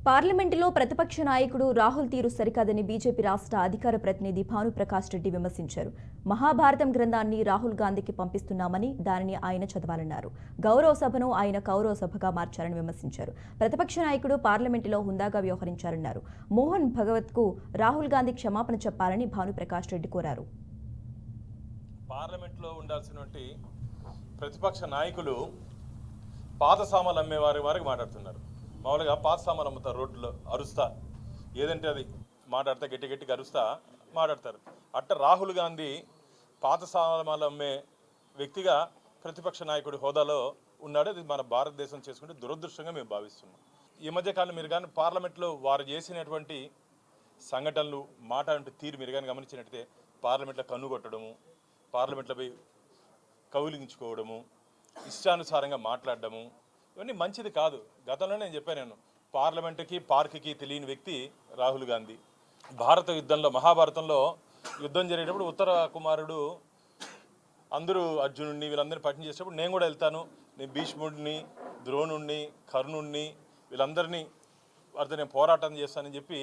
పార్లమెంటులో ప్రతిపక్ష నాయకుడు రాహుల్ తీరు సరికాదని బీజేపీ రాష్ట్ర అధికార ప్రతినిధి భానుప్రకాష్ రెడ్డి విమర్శించారు. మహాభారతం గ్రంథాన్ని రాహుల్ గాంధీకి పంపిస్తున్నామని దానిని ఆయన చదవాలన్నారు. గౌరవ సభను ఆయన కౌరవ సభగా మార్చారని విమర్శించారు. ప్రతిపక్ష నాయకుడు పార్లమెంటులో హుందాగా వ్యవహరించారన్నారు. మోహన్ భగవత్కు రాహుల్ గాంధీ క్షమాపణ చెప్పాలని భానుప్రకాష్ రెడ్డి కోరారు. పార్లమెంట్లో ఉండాల్సినటువంటి ప్రతిపక్ష నాయకులు పాత సామాన్లు అమ్మే వారికి మాట్లాడుతున్నారు. మామూలుగా పాత సామాన్లు అమ్ముతారు, రోడ్లో అరుస్తా ఏదంటే అది మాట్లాడతా గట్టిగా అరుస్తా మాట్లాడతారు. అట్ట రాహుల్ గాంధీ పాత సామాన్లు అమ్మే వ్యక్తిగా ప్రతిపక్ష నాయకుడి హోదాలో ఉన్నాడు. అది మన భారతదేశం చేసుకుంటే దురదృష్టంగా మేము భావిస్తున్నాం. ఈ మధ్యకాలం మీరు కానీ పార్లమెంట్లో వారు చేసినటువంటి సంఘటనలు మాట్లాడే తీరు మీరు కానీ గమనించినట్టయితే పార్లమెంట్లో కన్ను కొట్టడము, పార్లమెంట్లో పోయి కౌలించుకోవడము, ఇష్టానుసారంగా మాట్లాడడము, ఇవన్నీ మంచిది కాదు. గతంలో నేను చెప్పాను, పార్లమెంటుకి పార్కుకి తెలియని వ్యక్తి రాహుల్ గాంధీ. భారత యుద్ధంలో మహాభారతంలో యుద్ధం జరిగేటప్పుడు ఉత్తర కుమారుడు అందరూ అర్జునుడిని వీళ్ళందరినీ పట్టిన చేసేటప్పుడు నేను కూడా వెళ్తాను, నేను భీష్ముడిని, ద్రోణుడిని, కర్ణుడిని వీళ్ళందరినీ వారితో నేను పోరాటం చేస్తానని చెప్పి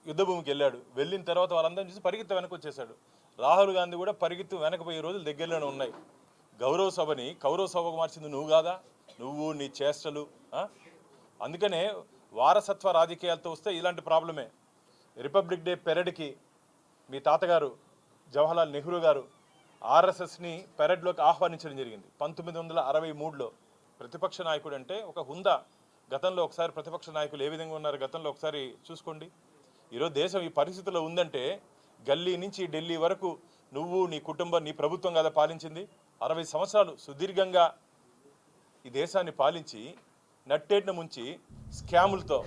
యుద్ధభూమికి వెళ్ళాడు. వెళ్ళిన తర్వాత వాళ్ళందరినీ చూసి పరిగెత్తి వెనక్కి వచ్చేసాడు. రాహుల్ గాంధీ కూడా పరిగెత్తి వెనకపోయే రోజులు దగ్గరలోనే ఉన్నాయి. గౌరవ సభని కౌరవ సభకు మార్చింది నువ్వు కాదా? నువ్వు నీ చేష్టలు. అందుకనే వారసత్వ రాజకీయాలతో వస్తే ఇలాంటి ప్రాబ్లమే. రిపబ్లిక్ డే పెరేడ్కి మీ తాతగారు జవహర్లాల్ నెహ్రూ గారు ఆర్ఎస్ఎస్ని పెరేడ్లోకి ఆహ్వానించడం జరిగింది 1963లో. ప్రతిపక్ష నాయకుడు అంటే ఒక హుందా. గతంలో ఒకసారి ప్రతిపక్ష నాయకులు ఏ విధంగా ఉన్నారు గతంలో ఒకసారి చూసుకోండి. ఈరోజు దేశం ఈ పరిస్థితిలో ఉందంటే గల్లీ నుంచి ఢిల్లీ వరకు నువ్వు, నీ కుటుంబం, నీ ప్రభుత్వం కదా పాలించింది. 60 సంవత్సరాలు సుదీర్ఘంగా ఈ దేశాన్ని పాలించి నట్టేటిన ముంచి స్కాములతో